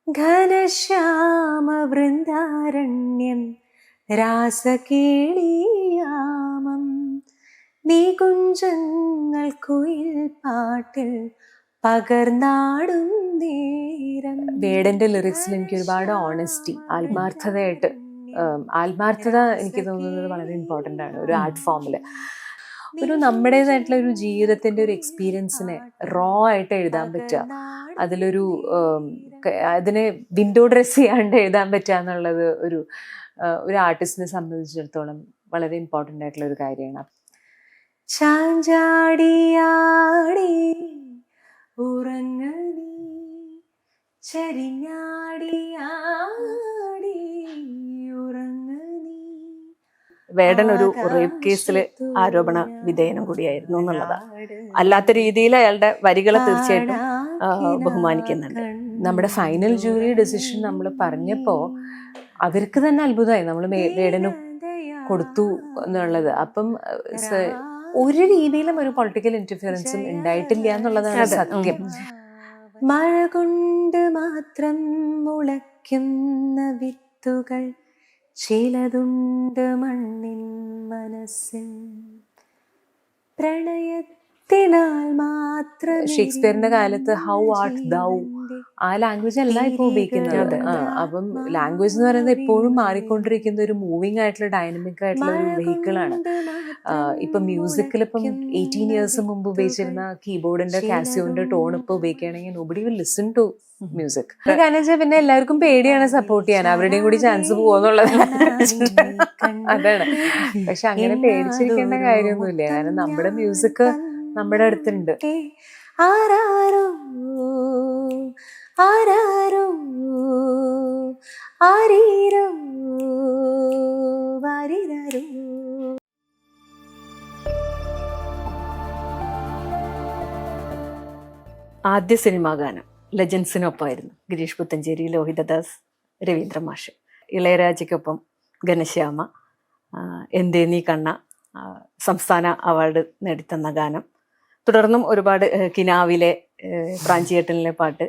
ഘനശ്യാമ വൃന്ദാരണ്യം രാസകേളിയാമം നികുഞ്ചങ്ങൾ കുയിൽ പാട്ടിൽ പകർന്നാടും നേരം. വേടന്റെ ലിറിക്സിൽ എനിക്ക് ഒരുപാട് ഓണസ്റ്റി, ആത്മാർത്ഥതയായിട്ട് ആത്മാർത്ഥത എനിക്ക് തോന്നുന്നത് വളരെ ഇമ്പോർട്ടൻ്റ് ആണ് ഒരു ആർട്ട് ഫോമില്. ഒരു നമ്മുടേതായിട്ടുള്ള ഒരു ജീവിതത്തിന്റെ ഒരു എക്സ്പീരിയൻസിനെ റോ ആയിട്ട് എഴുതാൻ പറ്റുക, അതിലൊരു അതിനെ വിൻഡോ ഡ്രസ് ചെയ്യാണ്ട് എഴുതാൻ പറ്റുക എന്നുള്ളത് ഒരു ആർട്ടിസ്റ്റിനെ സംബന്ധിച്ചിടത്തോളം വളരെ ഇമ്പോർട്ടൻ്റ് ആയിട്ടുള്ള ഒരു കാര്യമാണ്. ചാഞ്ചാടിയാടി ഉറങ്ങി ചരിഞ്ഞാടിയാടി ഉറങ്ങി. വേടൻ ഒരു റേപ്പ് കേസിൽ ആരോപണ വിധേയനം കൂടിയായിരുന്നു എന്നുള്ളതാണ്. അല്ലാത്ത രീതിയിൽ അയാളുടെ വരികളെ തീർച്ചയായിട്ടും ബഹുമാനിക്കുന്നുണ്ട്. നമ്മുടെ ഫൈനൽ ജൂറി ഡിസിഷൻ നമ്മൾ പറഞ്ഞപ്പോൾ അവർക്ക് തന്നെ അത്ഭുതമായി നമ്മൾ വേടന് കൊടുത്തു എന്നുള്ളത്. അപ്പം ഒരു രീതിയിലും ഒരു പൊളിറ്റിക്കൽ ഇന്റർഫിയറൻസും ഉണ്ടായിട്ടില്ല എന്നുള്ളതാണ് സത്യം. മഴ കൊണ്ട് മാത്രം മുളയ്ക്കുന്ന വിത്തുകൾ ചിലതുണ്ട് മണ്ണിൻ മനസ്സിൽ, പ്രണയത്തിനാൽ മാത്രം. ഷേക്സ്പിയറിന്റെ കാലത്ത് ഹൗ ആർട്ട് ദൗ, ആ ലാംഗ്വേജ് അല്ല ഇപ്പൊ ഉപയോഗിക്കുന്നത്. അപ്പം ലാംഗ്വേജ് എന്ന് പറയുന്നത് എപ്പോഴും മാറിക്കൊണ്ടിരിക്കുന്ന ഒരു മൂവിങ് ആയിട്ടുള്ള ഡൈനമിക് ആയിട്ടുള്ള ഒരു വെഹിക്കിളാണ്. ഇപ്പൊ മ്യൂസിക്കിൽ ഇപ്പം 18 years മുമ്പ് ഉപയോഗിച്ചിരുന്ന കീബോർഡിന്റെ കാസിയോന്റെ ടോൺ ഇപ്പൊ ഉപയോഗിക്കുകയാണെങ്കിൽ nobody will listen to music. കാരണം വെച്ചാൽ പിന്നെ എല്ലാവർക്കും പേടിയാണ് സപ്പോർട്ട് ചെയ്യാൻ, അവരുടെയും കൂടി ചാൻസ് പോവാന്നുള്ളത്. അതാണ്. പക്ഷെ അങ്ങനെ പേടിച്ചിരിക്കേണ്ട കാര്യമൊന്നുമില്ല, കാരണം നമ്മുടെ മ്യൂസിക് നമ്മുടെ അടുത്തുണ്ട്. ആരാരോ ആരാരോ ആരീരോ വാരിരാരോ. ആദ്യ സിനിമാ ഗാനം ലെജൻസിനൊപ്പമായിരുന്നു. ഗിരീഷ് പുത്തഞ്ചേരി, ലോഹിതദാസ്, രവീന്ദ്ര മാഷ്. ഇളയരാജയ്ക്കൊപ്പം ഘനശ്യാമ, എന്തേ നീ കണ്ണ സംസ്ഥാന അവാർഡ് നേടിത്തന്ന ഗാനം. തുടർന്നും ഒരുപാട് കിനാവിലെ, പ്രാഞ്ചിയേട്ടനിലെ പാട്ട്,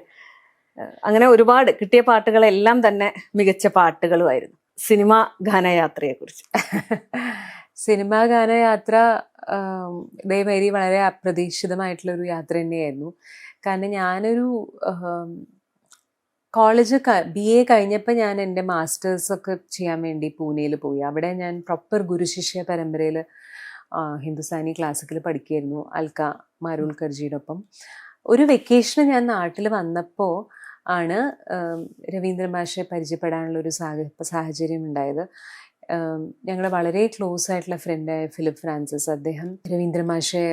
അങ്ങനെ ഒരുപാട് കിട്ടിയ പാട്ടുകളെല്ലാം തന്നെ മികച്ച പാട്ടുകളുമായിരുന്നു. സിനിമാ ഗാനയാത്രയെക്കുറിച്ച്. സിനിമാ ഗാനയാത്ര ഇതേമാതിരി വളരെ അപ്രതീക്ഷിതമായിട്ടുള്ളൊരു യാത്ര തന്നെയായിരുന്നു. കാരണം ഞാനൊരു കോളേജ് BA കഴിഞ്ഞപ്പോൾ ഞാൻ എൻ്റെ മാസ്റ്റേഴ്സൊക്കെ ചെയ്യാൻ വേണ്ടി പൂനെയിൽ പോയി. അവിടെ ഞാൻ പ്രോപ്പർ ഗുരുശിഷ്യ പരമ്പരയിൽ ഹിന്ദുസ്ഥാനി ക്ലാസിക്കൽ പഠിക്കുകയായിരുന്നു അൽക്ക മാരുൾക്കർജിയുടെ ഒപ്പം. ഒരു വെക്കേഷന് ഞാൻ നാട്ടിൽ വന്നപ്പോൾ ആണ് രവീന്ദ്ര മാഷെ പരിചയപ്പെടാനുള്ളൊരു സാഹചര്യം ഉണ്ടായത്. ഞങ്ങളുടെ വളരെ ക്ലോസ് ആയിട്ടുള്ള ഫ്രണ്ടായ ഫിലിപ്പ് ഫ്രാൻസിസ്, അദ്ദേഹം രവീന്ദ്ര മാഷെ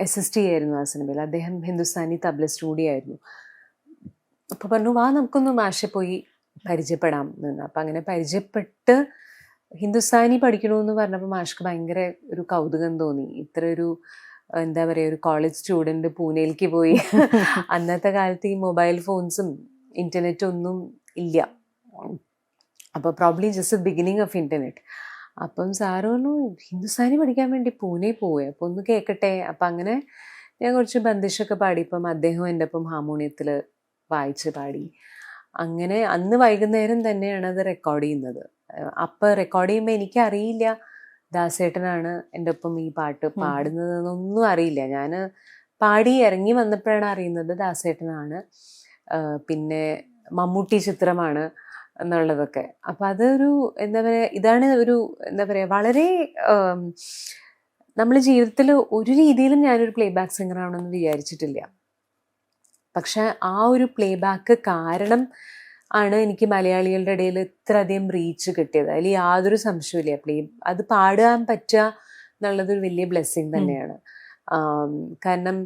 അസിസ്റ്റ് ചെയ്യായിരുന്നു ആ സിനിമയിൽ. അദ്ദേഹം ഹിന്ദുസ്ഥാനി തബ്ലിസ്റ്റ് കൂടിയായിരുന്നു. അപ്പോൾ പറഞ്ഞു വാ നമുക്കൊന്ന് മാഷെ പോയി പരിചയപ്പെടാം എന്ന്. അപ്പം അങ്ങനെ പരിചയപ്പെട്ട് ഹിന്ദുസ്ഥാനി പഠിക്കണമെന്ന് പറഞ്ഞപ്പോൾ മാഷ്ക്ക് ഭയങ്കര ഒരു കൗതുകം തോന്നി. ഇത്ര ഒരു എന്താ പറയുക, ഒരു കോളേജ് സ്റ്റുഡൻറ്റ് പൂനെയിലേക്ക് പോയി. അന്നത്തെ കാലത്ത് ഈ മൊബൈൽ ഫോൺസും ഇൻ്റർനെറ്റും ഒന്നും ഇല്ല. അപ്പോൾ probably just beginning of internet. അപ്പം സാറ് പറഞ്ഞു ഹിന്ദുസ്ഥാനി പഠിക്കാൻ വേണ്ടി പൂനെ പോവേ, അപ്പോൾ ഒന്ന് കേൾക്കട്ടെ. അപ്പം അങ്ങനെ ഞാൻ കുറച്ച് ബന്ദിഷൊക്കെ പാടിയപ്പം അദ്ദേഹം എൻ്റെ ഒപ്പം ഹാർമോണിയത്തിൽ വായിച്ച് പാടി. അങ്ങനെ അന്ന് വൈകുന്നേരം തന്നെയാണ് അത് റെക്കോർഡ് ചെയ്യുന്നത്. അപ്പം റെക്കോർഡ് ചെയ്യുമ്പോൾ എനിക്കറിയില്ല ദാസേട്ടനാണ് എൻ്റെ ഒപ്പം ഈ പാട്ട് പാടുന്നതെന്നൊന്നും അറിയില്ല. ഞാൻ പാടി ഇറങ്ങി വന്നപ്പോഴാണ് അറിയുന്നത് ദാസേട്ടനാണ്, പിന്നെ മമ്മൂട്ടി ചിത്രമാണ് എന്നുള്ളതൊക്കെ. അപ്പം അതൊരു എന്താ പറയുക, ഇതാണ് ഒരു എന്താ പറയുക, വളരെ നമ്മൾ ജീവിതത്തിൽ ഒരു രീതിയിലും ഞാനൊരു പ്ലേ ബാക്ക് സിംഗറാണെന്ന് വിചാരിച്ചിട്ടില്ല. പക്ഷെ ആ ഒരു പ്ലേ ബാക്ക് കാരണം ആണ് എനിക്ക് മലയാളികളുടെ ഇടയിൽ ഇത്ര അധികം റീച്ച് കിട്ടിയത്. അതിൽ യാതൊരു സംശയമില്ല. അത് പാടാൻ പറ്റുക എന്നുള്ളതൊരു വലിയ ബ്ലെസ്സിങ് തന്നെയാണ്. കാരണം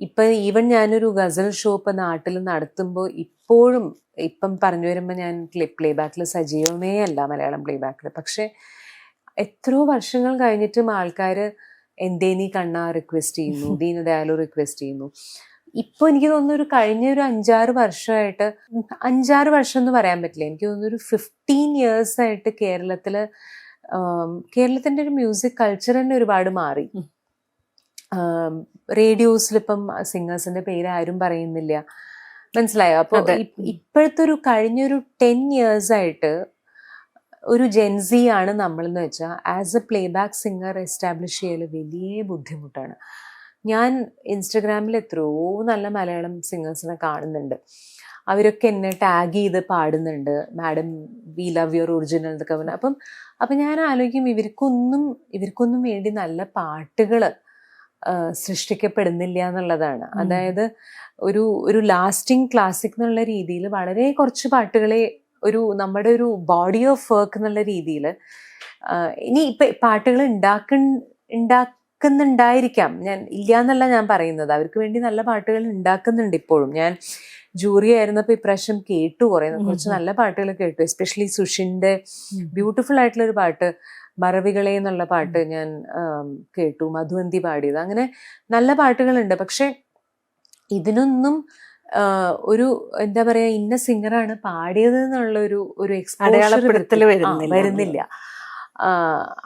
ഇപ്പം ഈവൻ ഞാനൊരു ഗസൽ ഷോ ഇപ്പം നാട്ടിൽ നടത്തുമ്പോൾ ഇപ്പം പറഞ്ഞു വരുമ്പോൾ ഞാൻ പ്ലേ ബാക്കിൽ സജീവമേ അല്ല മലയാളം പ്ലേ ബാക്കിൽ. പക്ഷെ എത്രയോ വർഷങ്ങൾ കഴിഞ്ഞിട്ടും ആൾക്കാർ എന്തേ നീ കണ്ണാ റിക്വസ്റ്റ് ചെയ്യുന്നു, ദീനദയാലു റിക്വസ്റ്റ് ചെയ്യുന്നു. ഇപ്പോൾ എനിക്ക് തോന്നുന്നു കഴിഞ്ഞ ഒരു 5-6 വർഷമായിട്ട്, 5-6 വർഷം എന്ന് പറയാൻ പറ്റില്ല, എനിക്ക് തോന്നുന്നു ഒരു 15 years ആയിട്ട് കേരളത്തിൻ്റെ ഒരു മ്യൂസിക് കൾച്ചർ തന്നെ ഒരുപാട് മാറി. റേഡിയോസിലിപ്പം സിംഗേഴ്സിൻ്റെ പേര് ആരും പറയുന്നില്ല. മനസ്സിലായോ? അപ്പൊ അതെ. ഇപ്പോഴത്തെ ഒരു കഴിഞ്ഞൊരു 10 years ആയിട്ട് ഒരു ജെൻസി ആണ് നമ്മളെന്ന് വെച്ചാൽ as a playback singer establish ചെയ്യൽ വലിയ ബുദ്ധിമുട്ടാണ്. ഞാൻ ഇൻസ്റ്റഗ്രാമിൽ എത്രയോ നല്ല മലയാളം സിംഗേഴ്സിനെ കാണുന്നുണ്ട്. അവരൊക്കെ എന്നെ ടാഗ് ചെയ്ത് പാടുന്നുണ്ട്, madam we love your original എന്നൊക്കെ പറഞ്ഞു. അപ്പം ഞാൻ ആലോചിക്കും, ഇവർക്കൊന്നും വേണ്ടി നല്ല പാട്ടുകൾ സൃഷ്ടിക്കപ്പെടുന്നില്ല എന്നുള്ളതാണ്. അതായത് ഒരു ലാസ്റ്റിംഗ് ക്ലാസിക് എന്നുള്ള രീതിയിൽ വളരെ കുറച്ച് പാട്ടുകളെ നമ്മുടെ ഒരു ബോഡി ഓഫ് വർക്ക് എന്നുള്ള രീതിയിൽ ഇനി ഇപ്പം പാട്ടുകൾ ഉണ്ടാക്കുന്നുണ്ടായിരിക്കാം, ഞാൻ ഇല്ല എന്നല്ല ഞാൻ പറയുന്നത്. അവർക്ക് വേണ്ടി നല്ല പാട്ടുകൾ ഉണ്ടാക്കുന്നുണ്ട് ഇപ്പോഴും. ഞാൻ ജൂറി ആയിരുന്നപ്പോൾ ഇപ്രാവശ്യം കേട്ടു കുറച്ച് നല്ല പാട്ടുകൾ കേട്ടു. എസ്പെഷ്യലി സുഷിൻ്റെ ബ്യൂട്ടിഫുൾ ആയിട്ടുള്ളൊരു പാട്ട് മറവികളെ എന്നുള്ള പാട്ട് ഞാൻ കേട്ടു, മധുവന്തി പാടിയത്. അങ്ങനെ നല്ല പാട്ടുകളുണ്ട്. പക്ഷെ ഇതിനൊന്നും ഒരു എന്താ പറയാ, ഇന്ന സിംഗറാണ് പാടിയത് എന്നുള്ള ഒരു അടയാളപ്പെടുത്തൽ വരുന്നില്ല.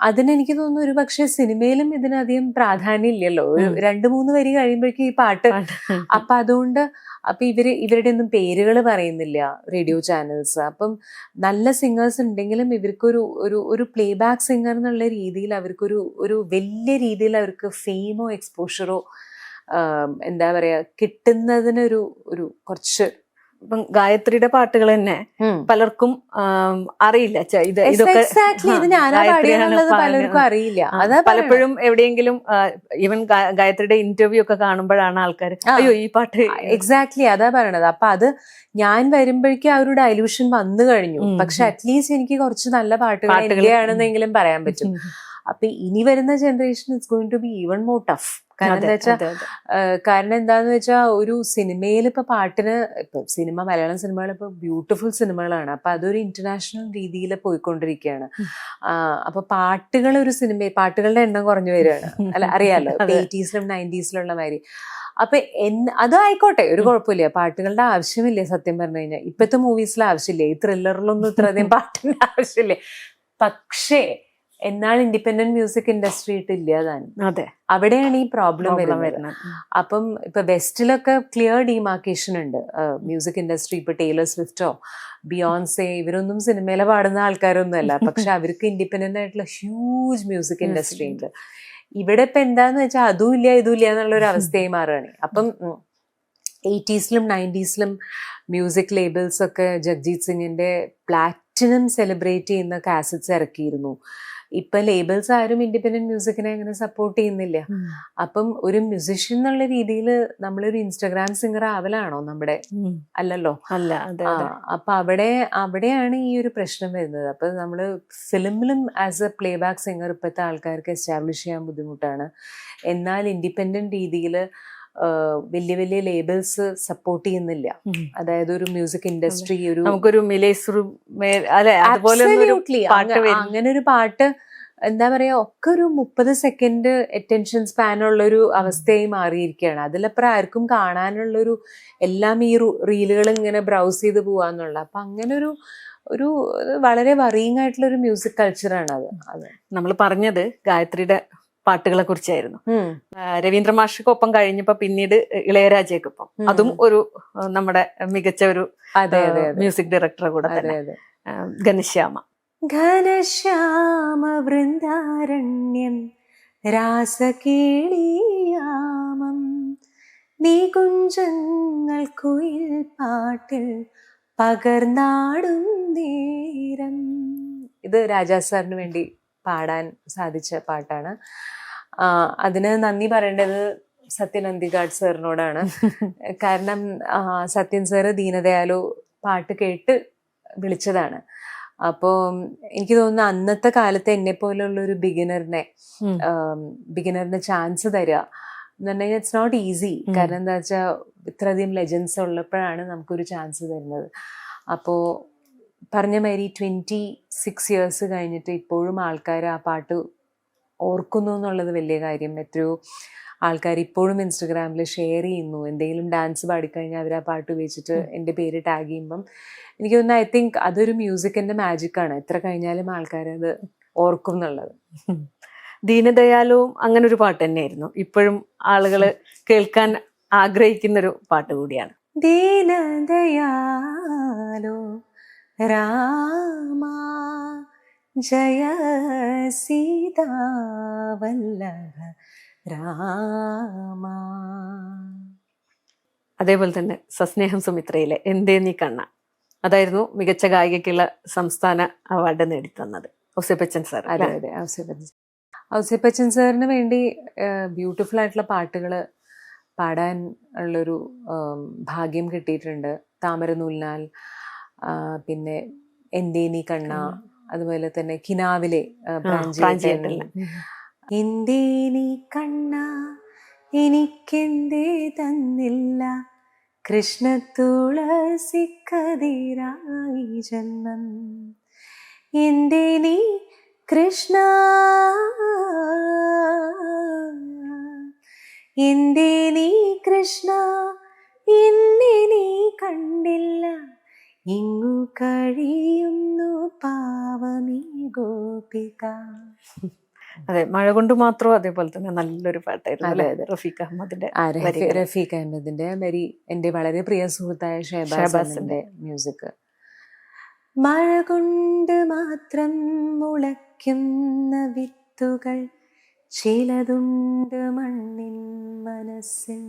അതിനെനിക്ക് തോന്നുന്നു ഒരു പക്ഷെ സിനിമയിലും ഇതിനധികം പ്രാധാന്യം ഇല്ലല്ലോ. ഒരു 2-3 വരി കഴിയുമ്പോഴേക്കും ഈ പാട്ട്. അപ്പൊ അതുകൊണ്ട് ഇവരുടെ ഒന്നും പേരുകൾ പറയുന്നില്ല റേഡിയോ ചാനൽസ്. അപ്പം നല്ല സിംഗേഴ്സ് ഉണ്ടെങ്കിലും ഇവർക്കൊരു പ്ലേ ബാക്ക് സിംഗർ എന്നുള്ള രീതിയിൽ ഒരു വലിയ രീതിയിൽ അവർക്ക് ഫെയിമോ എക്സ്പോഷറോ എന്താ പറയാ കിട്ടുന്നതിനൊരു കുറച്ച്. ഇപ്പം ഗായത്രിയുടെ പാട്ടുകൾ തന്നെ പലർക്കും അറിയില്ല. ഇത് ഞാനാ പാടിയെന്നുള്ളത് പലർക്കും അറിയില്ല. അതാ പലപ്പോഴും എവിടെയെങ്കിലും ഈവൻ ഗായത്രിയുടെ ഇന്റർവ്യൂ ഒക്കെ കാണുമ്പോഴാണ് ആൾക്കാർ അയ്യോ ഈ പാട്ട്. എക്സാക്ട്ലി അതാ പറയണത്. അപ്പൊ അത് ഞാൻ വരുമ്പോഴേക്കും ആ ഒരു ഡൈല്യൂഷൻ വന്നു കഴിഞ്ഞു. പക്ഷെ അറ്റ്ലീസ്റ്റ് എനിക്ക് കുറച്ച് നല്ല പാട്ടുകൾ ആണെന്നെങ്കിലും പറയാൻ പറ്റും. അപ്പൊ ഇനി വരുന്ന generation it's going to be even more tough. കാരണം എന്താന്ന് വെച്ചാൽ ഒരു സിനിമയിൽ ഇപ്പൊ പാട്ടിന് മലയാളം സിനിമകൾ ഇപ്പൊ ബ്യൂട്ടിഫുൾ സിനിമകളാണ്. അപ്പൊ അതൊരു ഇന്റർനാഷണൽ രീതിയിൽ പോയിക്കൊണ്ടിരിക്കുകയാണ്. അപ്പൊ പാട്ടുകളുടെ എണ്ണം കുറഞ്ഞു വരികയാണ്. അല്ല അറിയാലോ, 80s-ലും 90s-ലുള്ള മാതിരി. അപ്പൊ അതായിക്കോട്ടെ, ഒരു കുഴപ്പമില്ല. പാട്ടുകളുടെ ആവശ്യമില്ലേ സത്യം പറഞ്ഞു കഴിഞ്ഞാൽ. ഇപ്പത്തെ മൂവീസിൽ ആവശ്യമില്ലേ, ഈ ത്രില്ലറിലൊന്നും ഇത്രയധികം പാട്ടിന്റെ ആവശ്യമില്ലേ. പക്ഷേ എന്നാൽ ഇൻഡിപെൻഡന്റ് മ്യൂസിക് ഇൻഡസ്ട്രി ഇല്ലാതാണ്. അതെ, അവിടെയാണ് ഈ പ്രോബ്ലം വരുന്നത്. അപ്പം ഇപ്പൊ വെസ്റ്റിലൊക്കെ ക്ലിയർ ഡിമാർക്കേഷൻ ഉണ്ട്. മ്യൂസിക് ഇൻഡസ്ട്രി ഇപ്പൊ ടേലർ സ്വിഫ്റ്റോ ബിയോൺസെ ഇവരൊന്നും സിനിമയിലെ പാടുന്ന ആൾക്കാരൊന്നും അല്ല. പക്ഷെ അവർക്ക് ഇൻഡിപെൻഡന്റ് ആയിട്ടുള്ള ഹ്യൂജ് മ്യൂസിക് ഇൻഡസ്ട്രി ഉണ്ട്. ഇവിടെ ഇപ്പൊ എന്താന്ന് വെച്ചാൽ അതും ഇല്ല ഇതും ഇല്ല എന്നുള്ളൊരു അവസ്ഥയായി മാറുകയാണ്. അപ്പം 80s-ലും 90s-ലും മ്യൂസിക് ലേബിൾസ് ഒക്കെ ജഗ്ജീത് സിംഗിന്റെ പ്ലാറ്റിനം സെലിബ്രേറ്റ് ചെയ്യുന്ന കാസറ്റ്സ് ഇറക്കിയിരുന്നു. ഇപ്പൊ ലേബിൾസ് ആരും ഇൻഡിപെൻഡന്റ് മ്യൂസിക്കിനെ അങ്ങനെ സപ്പോർട്ട് ചെയ്യുന്നില്ല. അപ്പം ഒരു മ്യൂസിഷ്യൻ എന്നുള്ള രീതിയിൽ നമ്മളൊരു ഇൻസ്റ്റാഗ്രാം സിംഗർ ആവലാണോ നമ്മുടെ? അല്ലല്ലോ. അപ്പൊ അവിടെയാണ് ഈ ഒരു പ്രശ്നം വരുന്നത്. അപ്പൊ നമ്മള് ഫിലിമിലും as a playback singer ഇപ്പോഴത്തെ ആൾക്കാർക്ക് എസ്റ്റാബ്ലിഷ് ചെയ്യാൻ ബുദ്ധിമുട്ടാണ്. എന്നാൽ ഇൻഡിപെൻഡന്റ് രീതിയിൽ വലിയ വലിയ ലേബിൾസ് സപ്പോർട്ട് ചെയ്യുന്നില്ല. അതായത് ഒരു മ്യൂസിക് ഇൻഡസ്ട്രി നമുക്കൊരു അങ്ങനെ ഒരു പാട്ട് എന്താ പറയാ ഒക്കെ ഒരു 30 സെക്കൻഡ് അറ്റൻഷൻ സ്പാനുള്ള ഒരു അവസ്ഥയായി മാറിയിരിക്കുകയാണ്. അതിലപ്പുറം ആർക്കും കാണാനുള്ളൊരു എല്ലാം ഈ റീലുകൾ ഇങ്ങനെ ബ്രൗസ് ചെയ്ത് പോവാന്നുള്ള. അപ്പൊ അങ്ങനെ ഒരു വളരെ വറിയിങ് ആയിട്ടുള്ള ഒരു മ്യൂസിക് കൾച്ചറാണ് അത്. നമ്മൾ പറഞ്ഞത് ഗായത്രിയുടെ പാട്ടുകളെ കുറിച്ചായിരുന്നു. രവീന്ദ്ര മാഷിക്കൊപ്പം കഴിഞ്ഞപ്പോ പിന്നീട് ഇളയരാജയ്ക്കൊപ്പം, അതും ഒരു നമ്മുടെ മികച്ച ഒരു മ്യൂസിക് ഡയറക്ടറെ കൂടെ തന്നെ, ഘനശ്യാമ വൃന്ദാരണ്യം രാസകേളിയാമം നികുഞ്ചങ്ങൾ കുയിൽ പാട്ടിൽ പകർന്നാടും നേരം. ഇത് രാജാ സാറിന് വേണ്ടി പാടാൻ സാധിച്ച പാട്ടാണ്. അതിന് നന്ദി പറയേണ്ടത് സത്യൻ അന്തികാട് സാറിനോടാണ്. കാരണം സത്യൻ സാറ് ദീനദയാലു പാട്ട് കേട്ട് വിളിച്ചതാണ്. അപ്പോൾ എനിക്ക് തോന്നുന്നു അന്നത്തെ കാലത്ത് എന്നെ പോലുള്ളൊരു ബിഗിനറിന് ചാൻസ് തരിക എന്ന് പറഞ്ഞാൽ ഇറ്റ്സ് നോട്ട് ഈസി. കാരണം എന്താ വെച്ചാൽ ഇത്രയധികം ലെജൻസ് ഉള്ളപ്പോഴാണ് നമുക്കൊരു ചാൻസ് തരുന്നത്. അപ്പോൾ പറഞ്ഞ മാതിരി 26 years കഴിഞ്ഞിട്ട് ഇപ്പോഴും ആൾക്കാർ ആ പാട്ട് ഓർക്കുന്നു എന്നുള്ളത് വലിയ കാര്യം. എത്രയോ ആൾക്കാർ ഇപ്പോഴും ഇൻസ്റ്റഗ്രാമിൽ ഷെയർ ചെയ്യുന്നു. എന്തെങ്കിലും ഡാൻസ് പാടിക്കഴിഞ്ഞാൽ അവർ ആ പാട്ട് ഉപയോഗിച്ചിട്ട് എൻ്റെ പേര് ടാഗ് ചെയ്യുമ്പം എനിക്ക് തോന്നുന്നു ഐ തിങ്ക് അതൊരു മ്യൂസിക്കിൻ്റെ മാജിക്കാണ്. എത്ര കഴിഞ്ഞാലും ആൾക്കാരത് ഓർക്കും എന്നുള്ളത്. ദീനദയാലുവും അങ്ങനെ ഒരു പാട്ട് തന്നെയായിരുന്നു. ഇപ്പോഴും ആളുകൾ കേൾക്കാൻ ആഗ്രഹിക്കുന്നൊരു പാട്ട് കൂടിയാണ്. ദീനദയാലോ രാമ ജയ സീതാവല്ലഭ രാമ. അതേപോലെ തന്നെ സസ്നേഹം സുമിത്രയിലെ എന്തേ നീ കണ്ണ, അതായിരുന്നു മികച്ച ഗായികയ്ക്കുള്ള സംസ്ഥാന അവാർഡ് നേടിത്തന്നത് ഔസേപ്പച്ചൻ സാർ. അതെ അതെ, ഔസേപ്പച്ചൻ സാറിന് വേണ്ടി ബ്യൂട്ടിഫുൾ ആയിട്ടുള്ള പാട്ടുകൾ പാടാൻ ഉള്ളൊരു ഭാഗ്യം കിട്ടിയിട്ടുണ്ട്. താമരനൂലിനാൽ, പിന്നെ എന്തേ നീ കണ്ണ, അതുപോലെ തന്നെ കിനാവിലെ പ്രാഞ്ചിയേട്ടൻ. എന്തേ നീ കണ്ണ എനിക്കെന്തേ തന്നില്ല, കൃഷ്ണ തുളസി കതിരായി ജന്മം. എന്തേ നീ കൃഷ്ണ, എന്തേ നീ കൃഷ്ണ എന്നെ നീ കണ്ടില്ല, ഇങ്ങു കഴിയുന്നു പാവമീ ഗോപിക. അതെ, മഴ കൊണ്ട് മാത്രം അതേപോലെ തന്നെ നല്ലൊരു പാട്ടായിരുന്നു. റഫീഖ് അഹമ്മദിന്റെ റഫീഖ് അഹമ്മദിന്റെ വരി, എന്റെ വളരെ പ്രിയ സുഹൃത്തായ ഷഹബാസിന്റെ മ്യൂസിക്. മഴ കൊണ്ട് മാത്രം മുളയ്ക്കുന്ന വിത്തുകൾ ചിലതുണ്ട് മണ്ണിൻ മനസ്സിൽ,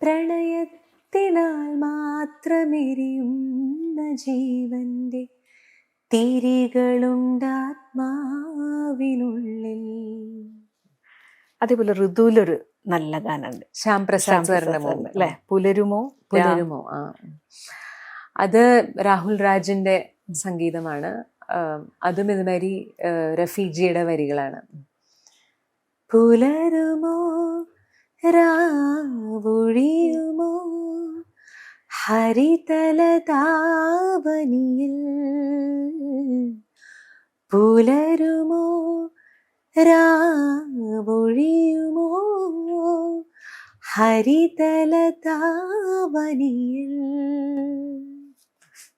പ്രണയത്തിനാൽ മാത്രമെരിയുന്ന ജീവന്റെ തിരികളുണ്ടാത്മാവിനുള്ളിൽ. അതേപോലെ ഋതുവിലൊരു നല്ല ഗാനുണ്ട്, ശ്യാം പ്രസാദ് സാറിന്റെ അല്ലെ, പുലരുമോ പുലരുമോ. അത് രാഹുൽ രാജിന്റെ സംഗീതമാണ്. അതും ഇതുമാതിരി റഫീജിയുടെ വരികളാണ്. പുലരുമോ രാവൊഴിയുമോ ഹരിതലതാവനിയിൽ, പുലരുമോ രാവൊഴിയുമോ ഹരിതലതാവനിയിൽ.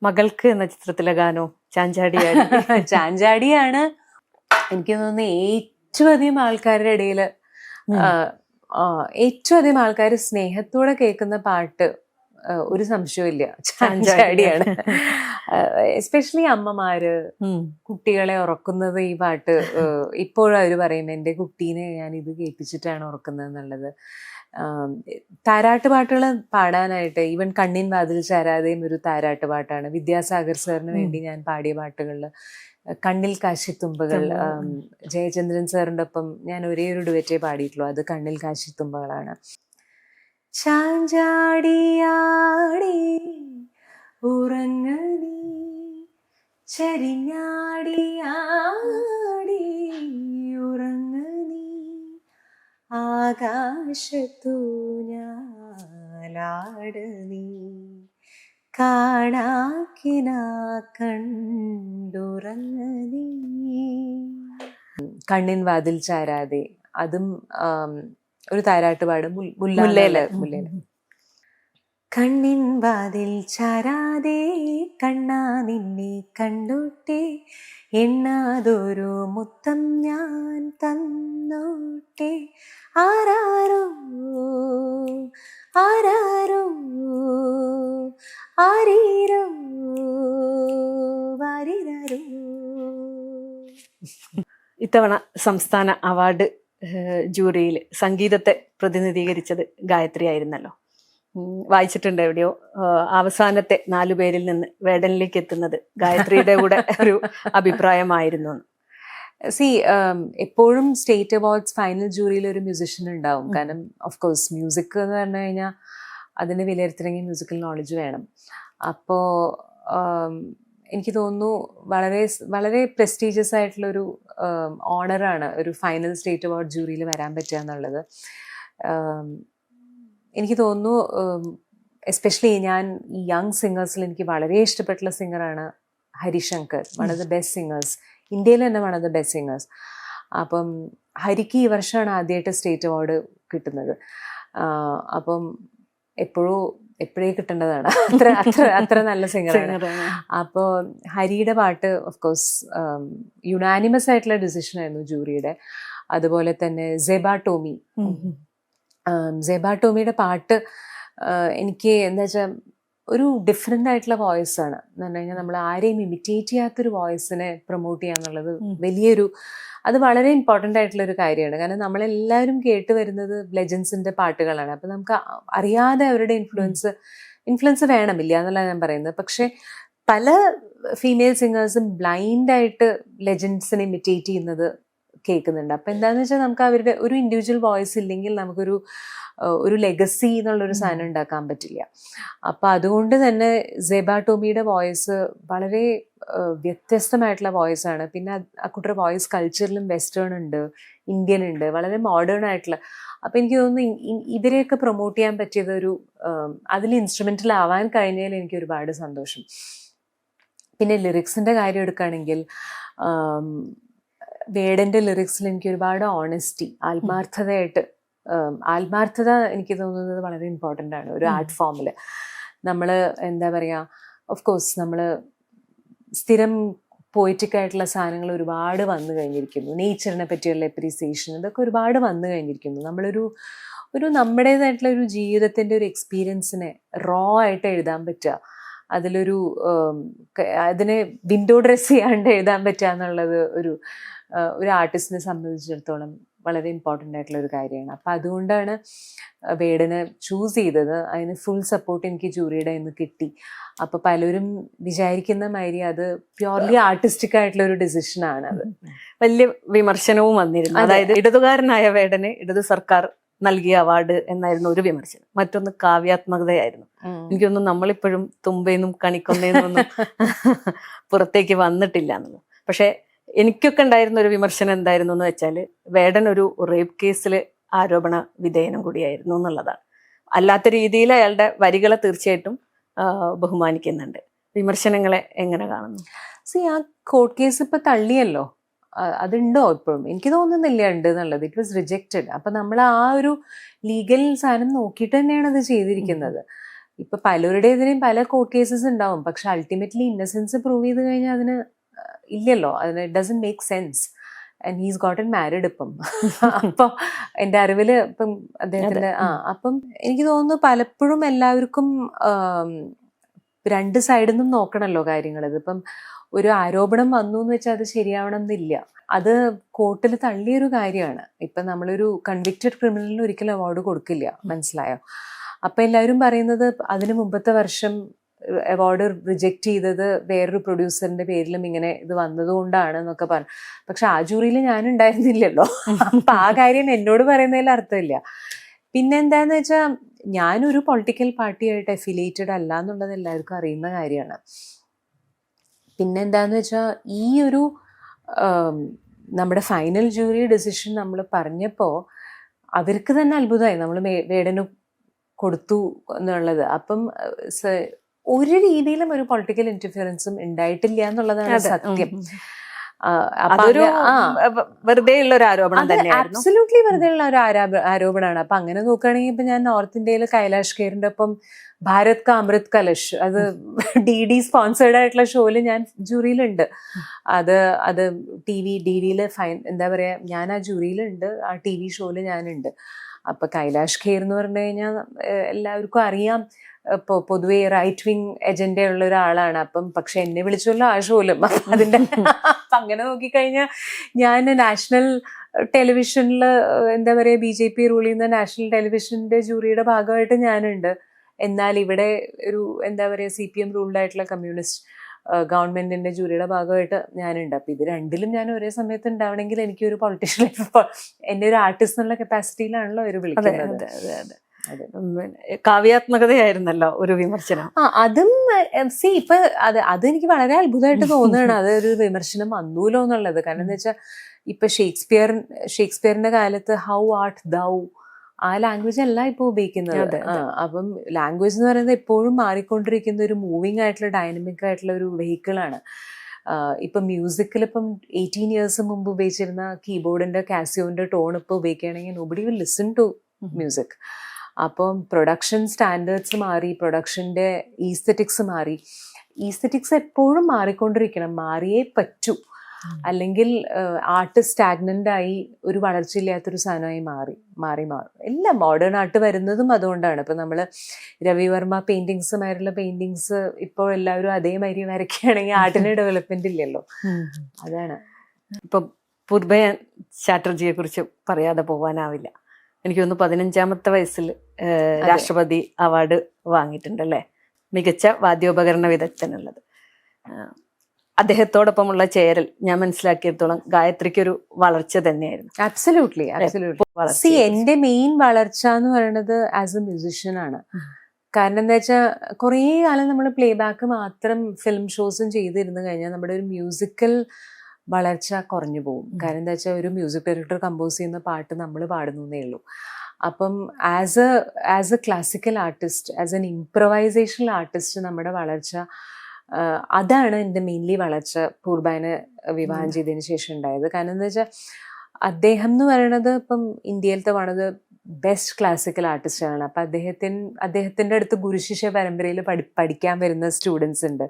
മകൾക്ക് എന്ന ചിത്രത്തിലെ ഗാനോ ചാഞ്ചാടിയാണ്. ചാഞ്ചാടിയാണ് എനിക്ക് തോന്നുന്നു ഏറ്റവും അധികം ആൾക്കാരുടെ ഇടയിൽ, ഏറ്റവും അധികം ആൾക്കാർ സ്നേഹത്തോടെ കേൾക്കുന്ന പാട്ട്. ഒരു സംശയമില്ല, ചാഞ്ചാടിയാണ്. എസ്പെഷ്യലി അമ്മമാര് കുട്ടികളെ ഉറക്കുന്നത് ഈ പാട്ട്. ഇപ്പോഴും അവര് പറയും എന്റെ കുട്ടീനെ ഞാൻ ഇത് കേൾപ്പിച്ചിട്ടാണ് ഉറക്കുന്നത് എന്നുള്ളത്. താരാട്ട് പാട്ടുകൾ പാടാനായിട്ട്, ഈവൻ കണ്ണിൻ വാതിൽ ചാരാതെയും ഒരു താരാട്ട് പാട്ടാണ്. വിദ്യാസാഗർ സാറിന് വേണ്ടി ഞാൻ പാടിയ പാട്ടുകളിൽ കണ്ണിൽ കാശിത്തുമ്പകൾ, ജയചന്ദ്രൻ സാറിൻ്റെ ഒപ്പം ഞാൻ ഒരേ ഒരു ഡുവറ്റേ പാടിയിട്ടുള്ളൂ, അത് കണ്ണിൽ കാശിത്തുമ്പകളാണ്. ചാഞ്ചാടിയാടി ഉറങ്ങി ചരിഞ്ഞാടിയാടി ഉറങ്ങി ആകാശത്തു ഞാലാട് നീ കാണാക്കിന കണ്ടുറങ്ങി. കണ്ണിൻ വാതിൽ ചാരാതെ, അതും ഒരു താരാട്ടുപാട്. മുല്ലേല്. കണ്ണിൻ വാതിൽ ചാരാതെ കണ്ണാ നിന്നെ കണ്ടോട്ടെ, എണ്ണാതൊരു മുത്തം ഞാൻ തന്നോട്ടെ, ആരാരോ ആരാരോ ആരീരോ വാരിരോ. ഇത്തവണ സംസ്ഥാന അവാർഡ് ജൂറിയിൽ സംഗീതത്തെ പ്രതിനിധീകരിച്ചത് ഗായത്രി ആയിരുന്നല്ലോ. വായിച്ചിട്ടുണ്ട് എവിടെയോ, അവസാനത്തെ 4 പേരിൽ നിന്ന് വേടനിലേക്ക് എത്തുന്നത് ഗായത്രിയുടെ കൂടെ ഒരു അഭിപ്രായമായിരുന്നു. എപ്പോഴും സ്റ്റേറ്റ് അവാർഡ്സ് ഫൈനൽ ജൂറിയിൽ ഒരു മ്യൂസിഷ്യൻ ഉണ്ടാവും. കാരണം ഓഫ് കോഴ്സ് മ്യൂസിക് എന്ന് പറഞ്ഞു കഴിഞ്ഞാൽ അതിന് വിലയിരുത്തണമെങ്കിൽ മ്യൂസിക്കൽ നോളജ് വേണം. അപ്പോൾ എനിക്ക് തോന്നുന്നു വളരെ വളരെ പ്രസ്റ്റീജിയസ് ആയിട്ടുള്ളൊരു ഓണറാണ് ഒരു ഫൈനൽ സ്റ്റേറ്റ് അവാർഡ് ജൂറിയിൽ വരാൻ പറ്റുക എന്നുള്ളത്. എനിക്ക് തോന്നുന്നു എസ്പെഷ്യലി ഞാൻ ഈ യങ് സിംഗേഴ്സിൽ എനിക്ക് വളരെ ഇഷ്ടപ്പെട്ടുള്ള സിംഗറാണ് Harishankar, one of the best singers, ഇന്ത്യയിൽ തന്നെ one of the best singers. അപ്പം ഹരിക്ക് ഈ വർഷമാണ് ആദ്യമായിട്ട് സ്റ്റേറ്റ് അവാർഡ് കിട്ടുന്നത്. അപ്പം എപ്പോഴേ കിട്ടേണ്ടതാണ്, അത്ര നല്ല സിംഗറാണ്. അപ്പോൾ ഹരിയുടെ പാട്ട് ഓഫ് കോഴ്സ് യുനാനിമസ് ആയിട്ടുള്ള ഡിസിഷൻ ആയിരുന്നു ജൂറിയുടെ. അതുപോലെ തന്നെ സെബ ടോമിയുടെ പാട്ട് എനിക്ക് എന്താ വെച്ചാൽ ഒരു ഡിഫറെൻ്റ് ആയിട്ടുള്ള വോയിസ് ആണ് എന്ന് പറഞ്ഞു കഴിഞ്ഞാൽ നമ്മൾ ആരെയും ഇമിറ്റേറ്റ് ചെയ്യാത്തൊരു വോയിസിനെ പ്രൊമോട്ട് ചെയ്യുക എന്നുള്ളത് വലിയൊരു, അത് വളരെ ഇമ്പോർട്ടൻ്റ് ആയിട്ടുള്ള ഒരു കാര്യമാണ്. കാരണം നമ്മളെല്ലാവരും കേട്ട് വരുന്നത് ലെജൻസിൻ്റെ പാട്ടുകളാണ്. അപ്പം നമുക്ക് അറിയാതെ അവരുടെ ഇൻഫ്ലുവൻസ് വേണമില്ല എന്നല്ല ഞാൻ പറയുന്നത്. പക്ഷെ പല ഫീമെയിൽ സിംഗേഴ്സും ബ്ലൈൻഡായിട്ട് ലെജൻസിനെ ഇമിറ്റേറ്റ് ചെയ്യുന്നത് കേൾക്കുന്നുണ്ട്. അപ്പം എന്താണെന്ന് വെച്ചാൽ നമുക്ക് അവരുടെ ഒരു ഇൻഡിവിജ്വൽ വോയിസ് ഇല്ലെങ്കിൽ നമുക്കൊരു ലെഗസി എന്നുള്ളൊരു സാധനം ഉണ്ടാക്കാൻ പറ്റില്ല. അപ്പം അതുകൊണ്ട് തന്നെ സെബ ടോമിയുടെ വോയിസ് വളരെ വ്യത്യസ്തമായിട്ടുള്ള വോയിസാണ്. പിന്നെ ആ കുട്ടിയുടെ വോയിസ് കൾച്ചറിലും വെസ്റ്റേൺ ഉണ്ട്, ഇന്ത്യൻ ഉണ്ട്, വളരെ മോഡേൺ ആയിട്ടുള്ള. അപ്പം എനിക്ക് തോന്നുന്നു ഇവരെയൊക്കെ പ്രൊമോട്ട് ചെയ്യാൻ പറ്റിയത് അതിൽ ഇൻസ്ട്രുമെൻ്റൽ ആവാൻ കഴിഞ്ഞതിൽ എനിക്ക് ഒരുപാട് സന്തോഷം. പിന്നെ ലിറിക്സിൻ്റെ കാര്യം എടുക്കുകയാണെങ്കിൽ വേടൻ്റെ ലിറിക്സിൽ എനിക്ക് ഒരുപാട് ഓണസ്റ്റി, ആത്മാർത്ഥത എനിക്ക് തോന്നുന്നത് വളരെ ഇമ്പോർട്ടൻ്റ് ആണ് ഒരു ആർട്ട് ഫോമിൽ. നമ്മൾ എന്താ പറയുക, ഓഫ് കോഴ്സ് നമ്മൾ സ്ഥിരം പോയിറ്റിക് ആയിട്ടുള്ള സാധനങ്ങൾ ഒരുപാട് വന്നു കഴിഞ്ഞിരിക്കുന്നു. നേച്ചറിനെ പറ്റിയുള്ള എപ്രീസിയേഷൻ ഇതൊക്കെ ഒരുപാട് വന്നു കഴിഞ്ഞിരിക്കുന്നു. നമ്മളൊരു നമ്മുടേതായിട്ടുള്ള ഒരു ജീവിതത്തിൻ്റെ ഒരു എക്സ്പീരിയൻസിനെ റോ ആയിട്ട് എഴുതാൻ പറ്റുക, അതിനെ വിൻഡോ ഡ്രസ് ചെയ്യാണ്ട് എഴുതാൻ പറ്റുക എന്നുള്ളത് ഒരു ആർട്ടിസ്റ്റിനെ സംബന്ധിച്ചിടത്തോളം വളരെ ഇമ്പോർട്ടൻ്റ് ആയിട്ടുള്ള ഒരു കാര്യമാണ്. അപ്പം അതുകൊണ്ടാണ് വേടനെ ചൂസ് ചെയ്തത്. അതിന് ഫുൾ സപ്പോർട്ട് എനിക്ക് ജൂറിയുടെ നിന്ന് കിട്ടി. അപ്പം പലരും വിചാരിക്കുന്ന മാതിരി അത് പ്യോർലി ആർട്ടിസ്റ്റിക് ആയിട്ടുള്ള ഒരു ഡിസിഷനാണ്. അത് വലിയ വിമർശനവും വന്നിരുന്നു. അതായത് ഇടതുകാരനായ വേടന് ഇടതു സർക്കാർ നൽകിയ അവാർഡ് എന്നായിരുന്നു ഒരു വിമർശനം. മറ്റൊന്ന് കാവ്യാത്മകതയായിരുന്നു. എനിക്കൊന്നും നമ്മളിപ്പോഴും തുമ്പേന്നും കണിക്കൊന്നേന്നൊന്നും പുറത്തേക്ക് വന്നിട്ടില്ല എന്നുള്ളത്. പക്ഷെ എനിക്കൊക്കെ ഉണ്ടായിരുന്ന ഒരു വിമർശനം എന്തായിരുന്നു എന്ന് വെച്ചാൽ, വേടൻ ഒരു റേപ്പ് കേസിൽ ആരോപണ വിധേയനം കൂടിയായിരുന്നു എന്നുള്ളതാണ്. അല്ലാത്ത രീതിയിൽ അയാളുടെ വരികളെ തീർച്ചയായിട്ടും ബഹുമാനിക്കുന്നുണ്ട്. വിമർശനങ്ങളെ എങ്ങനെ കാണുന്നു? ആ കോർട്ട് കേസ് ഇപ്പൊ തള്ളിയല്ലോ, അതുണ്ടോ ഇപ്പോഴും? എനിക്ക് തോന്നുന്നില്ല ഉണ്ട് എന്നുള്ളത്. It was rejected. അപ്പൊ നമ്മൾ ആ ഒരു ലീഗൽ സാധനം നോക്കിയിട്ട് തന്നെയാണ് അത് ചെയ്തിരിക്കുന്നത്. ഇപ്പൊ പലരുടേതിനെയും പല കോർട്ട് കേസസ് ഉണ്ടാവും, പക്ഷെ അൾട്ടിമേറ്റ്ലി ഇന്നസെൻസ് പ്രൂവ് ചെയ്ത് കഴിഞ്ഞാൽ അതിന് ഇല്ലല്ലോ, അതിന് it doesn't make sense. And he's ഗോട്ടൻ married ഇപ്പം. അപ്പോൾ എൻ്റെ അറിവില് ഇപ്പം അദ്ദേഹത്തിൻ്റെ അപ്പം എനിക്ക് തോന്നുന്നു പലപ്പോഴും എല്ലാവർക്കും രണ്ട് സൈഡിൽ നിന്നും നോക്കണമല്ലോ കാര്യങ്ങൾ. ഇതിപ്പം ഒരു ആരോപണം വന്നു എന്ന് വെച്ചാൽ അത് ശരിയാവണം എന്നില്ല. അത് കോർട്ടിൽ തള്ളിയൊരു കാര്യമാണ്. ഇപ്പം നമ്മളൊരു കൺവിക്റ്റഡ് ക്രിമിനലിന് ഒരിക്കലും അവാർഡ് കൊടുക്കില്ല, മനസ്സിലായോ? അപ്പം എല്ലാവരും പറയുന്നത് അതിന് മുമ്പത്തെ വർഷം അവാർഡ് റിജക്റ്റ് ചെയ്തത് വേറൊരു പ്രൊഡ്യൂസറിന്റെ പേരിലും ഇങ്ങനെ ഇത് വന്നതുകൊണ്ടാണ് എന്നൊക്കെ പറഞ്ഞു. പക്ഷെ ആ ജൂറിയിൽ ഞാൻ ഉണ്ടായിരുന്നില്ലല്ലോ. അപ്പൊ ആ കാര്യം എന്നോട് പറയുന്നതിൽ അർത്ഥമില്ല. പിന്നെന്താന്ന് വെച്ചാൽ ഞാനൊരു പൊളിറ്റിക്കൽ പാർട്ടിയായിട്ട് അഫിലിയേറ്റഡ് അല്ല എന്നുള്ളത് എല്ലാവർക്കും അറിയുന്ന കാര്യമാണ്. പിന്നെന്താന്ന് വെച്ചാൽ ഈ ഒരു നമ്മുടെ ഫൈനൽ ജൂറി ഡിസിഷൻ നമ്മൾ പറഞ്ഞപ്പോൾ അവർക്ക് തന്നെ അത്ഭുതമായി നമ്മൾ വേടന് കൊടുത്തു എന്നുള്ളത്. അപ്പം ഒരു രീതിയിലും ഒരു പൊളിറ്റിക്കൽ ഇന്റർഫിയറൻസും ഉണ്ടായിട്ടില്ല എന്നുള്ളതാണ് സത്യം. വെറുതെ ഉള്ള ഒരു ആരോപണം തന്നെയായിരുന്നു. അബ്സല്യൂട്ട്ലി വെറുതെ ഉള്ള ഒരു ആരോപണമാണ്. അപ്പൊ അങ്ങനെ നോക്കുകയാണെങ്കിൽ ഇപ്പൊ ഞാൻ നോർത്ത് ഇന്ത്യയിൽ കൈലാഷ് ഖേറിന്റെ ഒപ്പം ഭാരത് കാ അമൃത് കലശ്, അത് DD സ്പോൺസേർഡ് ആയിട്ടുള്ള ഷോയില് ഞാൻ ജൂറിയിലുണ്ട്. അത് DDയില് എന്താ പറയാ, ഞാൻ ആ ജൂറിയിലുണ്ട്, ആ TV ഷോയില് ഞാനുണ്ട്. അപ്പൊ കൈലാഷ് ഖേർ എന്ന് പറഞ്ഞു കഴിഞ്ഞാൽ എല്ലാവർക്കും അറിയാം, പൊതുവെ റൈറ്റ് വിങ് എജൻഡ ഉള്ള ഒരാളാണ്. അപ്പം പക്ഷെ എന്നെ വിളിച്ചല്ലോ ആ ഷോയിലും. അതിന്റെ അങ്ങനെ നോക്കിക്കഴിഞ്ഞാൽ ഞാൻ നാഷണൽ ടെലിവിഷനിൽ എന്താ പറയുക, BJP റൂൾ ചെയ്യുന്ന നാഷണൽ ടെലിവിഷന്റെ ജൂറിയുടെ ഭാഗമായിട്ട് ഞാനുണ്ട്. എന്നാൽ ഇവിടെ ഒരു എന്താ പറയുക CPM റൂൾഡ് ആയിട്ടുള്ള കമ്മ്യൂണിസ്റ്റ് ഗവൺമെന്റിന്റെ ജൂറിയുടെ ഭാഗമായിട്ട് ഞാനുണ്ട്. അപ്പൊ ഇത് രണ്ടിലും ഞാൻ ഒരേ സമയത്ത് ഉണ്ടാവണമെങ്കിൽ എനിക്ക് ഒരു പൊളിറ്റീഷ്യൻ എന്റെ ഒരു ആർട്ടിസ്റ്റ് എന്നുള്ള കപ്പാസിറ്റിയിലാണല്ലോ അവർ വിളിക്കുന്നത്. കാവ്യാത്മകതയായിരുന്നല്ലോ ഒരു വിമർശനം. അതും ഇപ്പൊ അതെനിക്ക് വളരെ അത്ഭുതമായിട്ട് തോന്നുകയാണ് അതൊരു വിമർശനം വന്നൂലോ എന്നുള്ളത്. കാരണം എന്താ വെച്ചാൽ ഇപ്പൊ ഷേക്സ്പിയറിന്റെ കാലത്ത് ഹൗ ആർട്ട് ദൗ, ആ ലാംഗ്വേജ് അല്ല ഇപ്പൊ ഉപയോഗിക്കുന്നത്. അപ്പം ലാംഗ്വേജ് എന്ന് പറയുന്നത് എപ്പോഴും മാറിക്കൊണ്ടിരിക്കുന്ന ഒരു മൂവിങ് ആയിട്ടുള്ള ഡൈനമിക് ആയിട്ടുള്ള ഒരു വെഹിക്കിളാണ്. ഇപ്പം മ്യൂസിക്കിൽ ഇപ്പം 18 years മുമ്പ് ഉപയോഗിച്ചിരുന്ന കീബോർഡിന്റെ കാസിയോന്റെ ടോൺ ഇപ്പൊ ഉപയോഗിക്കുകയാണെങ്കിൽ nobody will listen to music. അപ്പം പ്രൊഡക്ഷൻ സ്റ്റാൻഡേർഡ്സ് മാറി, പ്രൊഡക്ഷന്റെ ഈസ്തെറ്റിക്സ് മാറി. ഈസ്തെറ്റിക്സ് എപ്പോഴും മാറിക്കൊണ്ടിരിക്കണം, മാറിയേ പറ്റൂ. അല്ലെങ്കിൽ ആർട്ട് സ്റ്റാഗ്നന്റ് ആയി ഒരു വളർച്ചയില്ലാത്തൊരു സാധനമായി മാറും. എല്ലാം മോഡേൺ ആർട്ട് വരുന്നതും അതുകൊണ്ടാണ്. ഇപ്പൊ നമ്മള് രവിവർമ്മ പെയിന്റിങ്സുമായിട്ടുള്ള പെയിന്റിങ്സ് ഇപ്പോൾ എല്ലാവരും അതേമാതിരി വരയ്ക്കുകയാണെങ്കിൽ ആർട്ടിന് ഡെവലപ്മെന്റ് ഇല്ലല്ലോ. അതാണ്. ഇപ്പൊ പൂർബയൻ ചാറ്റർജിയെ കുറിച്ച് പറയാതെ പോകാനാവില്ല. എനിക്ക് തോന്നുന്നു 15ാമത്തെ വയസ്സിൽ രാഷ്ട്രപതി അവാർഡ് വാങ്ങിയിട്ടുണ്ടല്ലേ, മികച്ച വാദ്യോപകരണ വിദഗ്ധനുള്ളത്. അദ്ദേഹത്തോടൊപ്പമുള്ള ചേരൽ ഞാൻ മനസ്സിലാക്കിയിടത്തോളം ഗായത്രിക്കൊരു വളർച്ച തന്നെയായിരുന്നു. അബ്സല്യൂട്ട്ലി. എന്റെ മെയിൻ വളർച്ച എന്ന് പറയുന്നത് ആസ് എ മ്യൂസിഷ്യൻ ആണ്. കാരണം എന്താ വെച്ചാൽ കുറേ കാലം നമ്മൾ പ്ലേ ബാക്ക് മാത്രം ഫിലിം ഷോസും ചെയ്തിരുന്നു കഴിഞ്ഞാൽ നമ്മുടെ ഒരു മ്യൂസിക്കൽ വളർച്ച കുറഞ്ഞു പോകും. കാരണം എന്താ വെച്ചാൽ ഒരു മ്യൂസിക് ഡയറക്ടർ കമ്പോസ് ചെയ്യുന്ന പാട്ട് നമ്മൾ പാടുന്നേ ഉള്ളൂ. അപ്പം as a classical artist, as an improvisational artist നമ്മുടെ വളർച്ച, അതാണ് എൻ്റെ മെയിൻലി വളർച്ച പൂർബാനെ വിവാഹം ചെയ്തതിന് ശേഷം ഉണ്ടായത്. കാരണം എന്താ വെച്ചാൽ അദ്ദേഹം എന്ന് പറയുന്നത് ഇപ്പം ഇന്ത്യയിലത്തെ വണത് ബെസ്റ്റ് ക്ലാസിക്കൽ ആർട്ടിസ്റ്റാണ്. അപ്പം അദ്ദേഹത്തിൻ്റെ അടുത്ത് ഗുരുശിഷ്യ പരമ്പരയിൽ പഠിക്കാൻ വരുന്ന സ്റ്റുഡൻസ് ഉണ്ട്.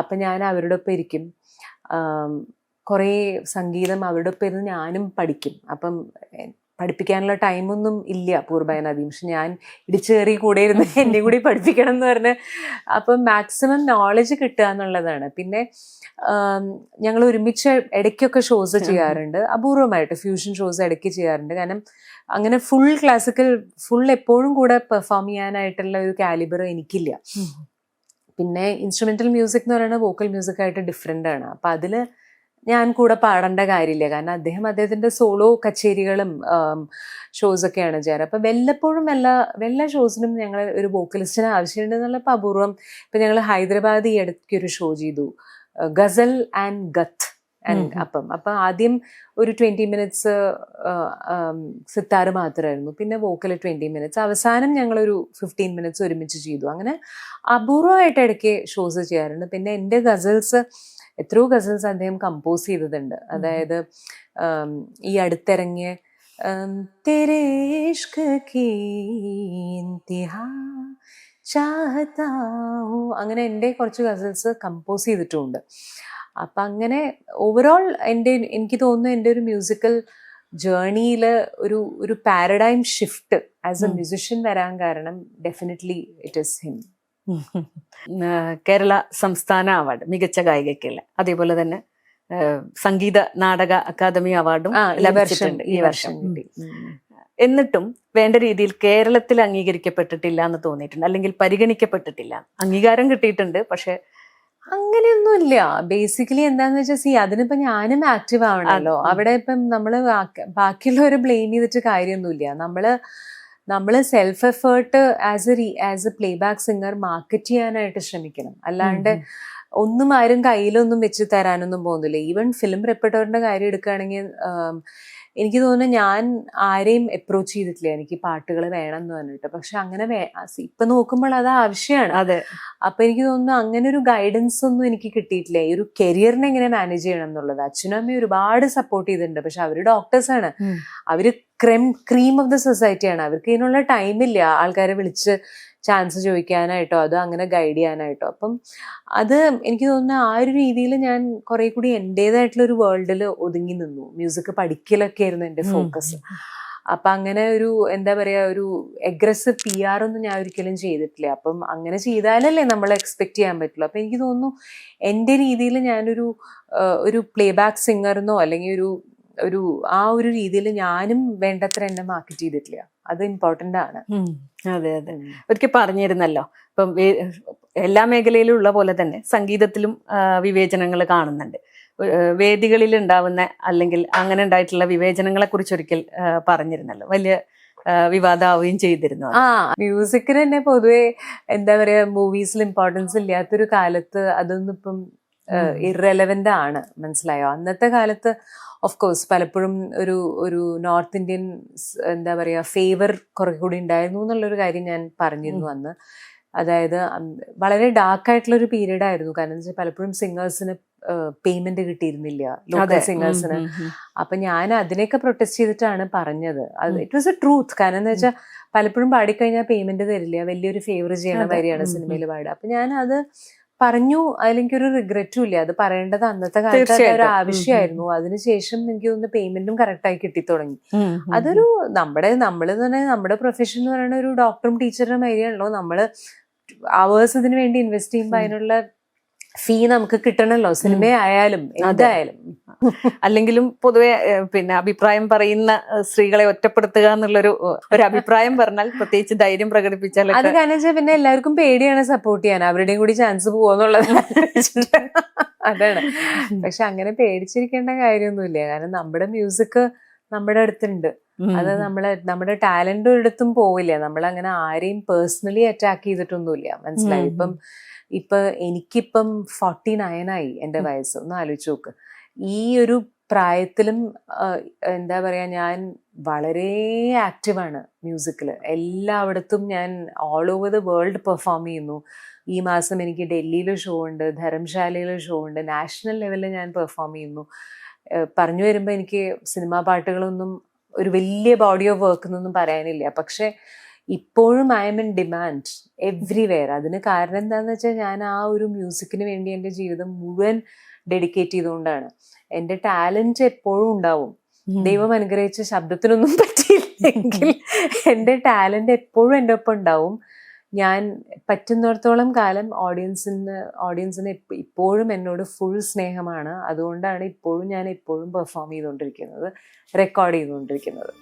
അപ്പം ഞാൻ അവരുടെ ഒപ്പം ഇരിക്കും. കുറേ സംഗീതം അവരുടെ ഒപ്പം ഇരുന്ന് ഞാനും പഠിക്കും. അപ്പം പഠിപ്പിക്കാനുള്ള ടൈമൊന്നും ഇല്ല പൂർബായനധികം. പക്ഷെ ഞാൻ ഇടിച്ചു കയറി കൂടെ ഇരുന്ന് എന്നെ കൂടി പഠിപ്പിക്കണം എന്ന് പറഞ്ഞ് അപ്പം മാക്സിമം നോളജ് കിട്ടുക എന്നുള്ളതാണ്. പിന്നെ ഞങ്ങൾ ഒരുമിച്ച് ഇടയ്ക്കൊക്കെ ഷോസ് ചെയ്യാറുണ്ട്, അപൂർവമായിട്ട് ഫ്യൂഷൻ ഷോസ് ഇടയ്ക്ക് ചെയ്യാറുണ്ട്. കാരണം അങ്ങനെ ഫുൾ എപ്പോഴും കൂടെ പെർഫോം ചെയ്യാനായിട്ടുള്ള ഒരു കാലിബർ എനിക്കില്ല. പിന്നെ ഇൻസ്ട്രുമെന്റൽ മ്യൂസിക് എന്ന് പറയുന്നത് വോക്കൽ മ്യൂസിക്കായിട്ട് ഡിഫറെൻ്റ് ആണ്. അപ്പം അതിൽ ഞാൻ കൂടെ പാടേണ്ട കാര്യമില്ല. കാരണം അദ്ദേഹത്തിൻ്റെ സോളോ കച്ചേരികളും ഷോസൊക്കെയാണ് ചെയ്യാറ്. അപ്പം വല്ലപ്പോഴും എല്ലാ ഷോസിനും ഞങ്ങൾ ഒരു വോക്കലിസ്റ്റിന് ആവശ്യമുണ്ടെന്നുള്ളപ്പോൾ അപൂർവം. ഇപ്പം ഞങ്ങൾ ഹൈദരാബാദ് ഈ ഇടയ്ക്കൊരു ഷോ ചെയ്തു, ഗസൽ ആൻഡ് ഗത്ത്. അപ്പം ആദ്യം ഒരു 20 minutes സിത്താറ് മാത്രമായിരുന്നു, പിന്നെ വോക്കൽ 20 minutes, അവസാനം ഞങ്ങളൊരു 15 minutes ഒരുമിച്ച് ചെയ്തു. അങ്ങനെ അപൂർവമായിട്ട് ഇടയ്ക്ക് ഷോസ് ചെയ്യാറുണ്ട്. പിന്നെ എൻ്റെ എത്രയോ ഗസൽസ് അദ്ദേഹം കമ്പോസ് ചെയ്തിട്ടുണ്ട്. അതായത് ഈ അടുത്തിറങ്ങിയ തെരേ ഇഷ്ക് കീ ഇന്തിഹാ ചാഹതാ ഹൂം, അങ്ങനെ എൻ്റെ കുറച്ച് ഗസൽസ് കമ്പോസ് ചെയ്തിട്ടുമുണ്ട്. അപ്പം അങ്ങനെ ഓവറോൾ എനിക്ക് തോന്നുന്നു എൻ്റെ ഒരു മ്യൂസിക്കൽ ജേർണിയിൽ ഒരു paradigm shift as A musician വരാൻ കാരണം definitely it is him. Kerala സംസ്ഥാന അവാർഡ് മികച്ച ഗായികയ്ക്കുള്ള, അതേപോലെ തന്നെ സംഗീത നാടക അക്കാദമി അവാർഡും ലഭിച്ചിട്ടുണ്ട് ഈ വർഷം. എന്നിട്ടും വേണ്ട രീതിയിൽ കേരളത്തിൽ അംഗീകരിക്കപ്പെട്ടിട്ടില്ല എന്ന് തോന്നിയിട്ടുണ്ട്, അല്ലെങ്കിൽ പരിഗണിക്കപ്പെട്ടിട്ടില്ല. അംഗീകാരം കിട്ടിയിട്ടുണ്ട്, പക്ഷെ അങ്ങനെയൊന്നുമില്ല. ബേസിക്കലി എന്താന്ന് വെച്ചാൽ അതിനിപ്പോ ഞാനും ആക്റ്റീവ് ആവണല്ലോ. അവിടെ ഇപ്പം നമ്മള് ബാക്കിയുള്ളവരെ ബ്ലെയിം ചെയ്തിട്ട് കാര്യമൊന്നുമില്ല. നമ്മള് self effort as a playback singer market ചെയ്യാനായിട്ട് ശ്രമിക്കണം. അല്ലാണ്ട് ഒന്നും ആരും കയ്യിലൊന്നും വെച്ച് തരാനൊന്നും പോകുന്നില്ല. ഈവൻ ഫിലിം റെപ്പർട്ടോറിന്റെ കാര്യം എടുക്കുകയാണെങ്കിൽ എനിക്ക് തോന്നുന്നു ഞാൻ ആരെയും അപ്രോച്ച് ചെയ്തിട്ടില്ല എനിക്ക് പാട്ടുകൾ വേണം എന്ന് പറഞ്ഞിട്ട്. പക്ഷെ അങ്ങനെ ഇപ്പൊ നോക്കുമ്പോൾ അത് ആവശ്യമാണ്. അതെ. അപ്പൊ എനിക്ക് തോന്നുന്നു അങ്ങനെ ഒരു ഗൈഡൻസ് ഒന്നും എനിക്ക് കിട്ടിയിട്ടില്ല ഈ ഒരു കരിയറിനെ എങ്ങനെ മാനേജ് ചെയ്യണം എന്നുള്ളത്. അച്ഛനും അമ്മയും ഒരുപാട് സപ്പോർട്ട് ചെയ്തിട്ടുണ്ട്. പക്ഷെ അവര് ഡോക്ടേഴ്സാണ്, അവര് ക്രീം ഓഫ് ദ സൊസൈറ്റിയാണ്. അവർക്ക് ഇതിനുള്ള ടൈമില്ല ആൾക്കാരെ വിളിച്ച് ചാൻസ് ചോദിക്കാനായിട്ടോ അതോ അങ്ങനെ ഗൈഡ് ചെയ്യാനായിട്ടോ. അപ്പം അത് എനിക്ക് തോന്നുന്നു ആ ഒരു രീതിയിൽ ഞാൻ കുറെ കൂടി എൻ്റെതായിട്ടുള്ള ഒരു വേൾഡിൽ ഒതുങ്ങി നിന്നു. മ്യൂസിക് പഠിക്കലൊക്കെ ആയിരുന്നു എൻ്റെ ഫോക്കസ്. അപ്പം അങ്ങനെ ഒരു എന്താ പറയാ ഒരു അഗ്രസീവ് PR ഒന്നും ഞാൻ ഒരിക്കലും ചെയ്തിട്ടില്ല. അപ്പം അങ്ങനെ ചെയ്താലല്ലേ നമ്മൾ എക്സ്പെക്ട് ചെയ്യാൻ പറ്റുള്ളൂ. അപ്പം എനിക്ക് തോന്നുന്നു എൻ്റെ രീതിയിൽ ഞാനൊരു പ്ലേ ബാക്ക് സിംഗറിനോ അല്ലെങ്കിൽ ആ ഒരു രീതിയിൽ ഞാനും വേണ്ടത്ര എന്നെ മാർക്കറ്റ് ചെയ്തിട്ടില്ല. അത് ഇമ്പോർട്ടൻ്റ് ആണ്. അതെ. ഒരിക്കൽ പറഞ്ഞിരുന്നല്ലോ, ഇപ്പം എല്ലാ മേഖലയിലും ഉള്ള പോലെ തന്നെ സംഗീതത്തിലും വിവേചനങ്ങൾ കാണുന്നുണ്ട്. വേദികളിൽ ഉണ്ടാവുന്ന അല്ലെങ്കിൽ അങ്ങനെ ഉണ്ടായിട്ടുള്ള വിവേചനങ്ങളെ കുറിച്ച് ഒരിക്കൽ പറഞ്ഞിരുന്നല്ലോ, വലിയ വിവാദമാവുകയും ചെയ്തിരുന്നു. മ്യൂസിക്കിന് തന്നെ പൊതുവെ എന്താ പറയാ മൂവീസിൽ ഇമ്പോർട്ടൻസ് ഇല്ലാത്തൊരു കാലത്ത് അതൊന്നും ഇപ്പം ഇറെലവൻ്റ് ആണ്. മനസ്സിലായോ? അന്നത്തെ കാലത്ത് ഓഫ് കോഴ്സ് പലപ്പോഴും ഒരു നോർത്ത് ഇന്ത്യൻ എന്താ പറയുക ഫേവർ കുറെ കൂടി ഉണ്ടായിരുന്നു എന്നുള്ളൊരു കാര്യം ഞാൻ പറഞ്ഞിരുന്നു അന്ന്. അതായത് വളരെ ഡാർക്കായിട്ടുള്ളൊരു പീരീഡ് ആയിരുന്നു. കാരണം എന്താ വെച്ചാൽ പലപ്പോഴും സിംഗേഴ്സിന് പേയ്മെന്റ് കിട്ടിയിരുന്നില്ല, ലോക്കൽ സിംഗേഴ്സിന്. അപ്പൊ ഞാൻ അതിനെയൊക്കെ പ്രൊട്ടസ്റ്റ് ചെയ്തിട്ടാണ് പറഞ്ഞത്. It was A truth. കാരണം എന്താ വെച്ചാൽ പലപ്പോഴും പാടിക്കഴിഞ്ഞാൽ പേയ്മെന്റ് തരില്ല, വലിയൊരു ഫേവർ ചെയ്യണ വരികയാണ് സിനിമയിൽ പാടുക. അപ്പൊ ഞാൻ അത് പറഞ്ഞു, അതിലെനിക്കൊരു റിഗ്രറ്റും ഇല്ല. അത് പറയേണ്ടത് അന്നത്തെ കാലത്ത് ഒരു തീർച്ചയായിട്ടും. ആവശ്യമായിരുന്നു. അതിനുശേഷം എനിക്ക് തോന്നുന്നു പേയ്മെന്റും കറക്റ്റായി കിട്ടി തുടങ്ങി. അതൊരു നമ്മള് തന്നെ നമ്മുടെ പ്രൊഫഷൻ എന്ന് പറയുന്ന ഒരു ഡോക്ടറും ടീച്ചറും മാതിരിയാണല്ലോ. നമ്മള് അവേഴ്സ് ഇതിനു വേണ്ടി ഇൻവെസ്റ്റ് ചെയ്യുമ്പോൾ അതിനുള്ള ഫീ നമുക്ക് കിട്ടണല്ലോ, സിനിമ ആയാലും എന്തായാലും. അല്ലെങ്കിലും പൊതുവെ പിന്നെ അഭിപ്രായം പറയുന്ന സ്ത്രീകളെ ഒറ്റപ്പെടുത്തുക എന്നുള്ളൊരു ഒരു അഭിപ്രായം പറഞ്ഞാൽ, പ്രത്യേകിച്ച് ധൈര്യം പ്രകടിപ്പിച്ചാൽ അത് കാരണം വെച്ചാൽ പിന്നെ എല്ലാവർക്കും പേടിയാണ് സപ്പോർട്ട് ചെയ്യാൻ, അവരുടെയും കൂടി ചാൻസ് പോവാന്നുള്ളത്. അതാണ്. പക്ഷെ അങ്ങനെ പേടിച്ചിരിക്കേണ്ട കാര്യമൊന്നുമില്ല. കാരണം നമ്മുടെ മ്യൂസിക് നമ്മുടെ അടുത്തുണ്ട്. അത് നമ്മുടെ ടാലന്റ് ഒരിടത്തും പോവില്ല. നമ്മളങ്ങനെ ആരെയും പേഴ്സണലി അറ്റാക്ക് ചെയ്തിട്ടൊന്നുമില്ല. മനസ്സിലായി? ഇപ്പൊ എനിക്കിപ്പം 49 ആയി എന്റെ വയസ്സ്. ഒന്ന് ആലോചിച്ച് നോക്ക്. ഈ ഒരു പ്രായത്തിലും എന്താ പറയാ, ഞാൻ വളരെ ആക്റ്റീവാണ് മ്യൂസിക്കിൽ. എല്ലായിടത്തും ഞാൻ all over the world perform ചെയ്യുന്നു. ഈ മാസം എനിക്ക് ഡൽഹിയിൽ ഷോ ഉണ്ട്, ധർമ്മശാലയിൽ ഷോ ഉണ്ട്, നാഷണൽ ലെവലിൽ ഞാൻ പെർഫോം ചെയ്യുന്നു. പറഞ്ഞു വരുമ്പോൾ എനിക്ക് സിനിമാ പാട്ടുകളൊന്നും ഒരു വലിയ ബോഡി ഓഫ് വർക്ക് എന്നൊന്നും പറയാനില്ല. പക്ഷെ ഇപ്പോഴും I M in demand everywhere. അതിന് കാരണം എന്താണെന്ന് വെച്ചാൽ ഞാൻ ആ ഒരു മ്യൂസിക്കിന് വേണ്ടി എൻ്റെ ജീവിതം മുഴുവൻ ഡെഡിക്കേറ്റ് ചെയ്തുകൊണ്ടാണ്. എൻ്റെ ടാലന്റ് എപ്പോഴും ഉണ്ടാവും. ദൈവം അനുഗ്രഹിച്ച ശബ്ദത്തിനൊന്നും പറ്റിയില്ലെങ്കിൽ എൻ്റെ ടാലന്റ് എപ്പോഴും എൻ്റെ ഒപ്പം ഉണ്ടാവും. ഞാൻ പറ്റുന്നിടത്തോളം കാലം ഓഡിയൻസിന് ഇപ്പോഴും എന്നോട് ഫുൾ സ്നേഹമാണ്. അതുകൊണ്ടാണ് ഇപ്പോഴും ഞാൻ എപ്പോഴും പെർഫോം ചെയ്തുകൊണ്ടിരിക്കുന്നത്, റെക്കോർഡ് ചെയ്തുകൊണ്ടിരിക്കുന്നത്.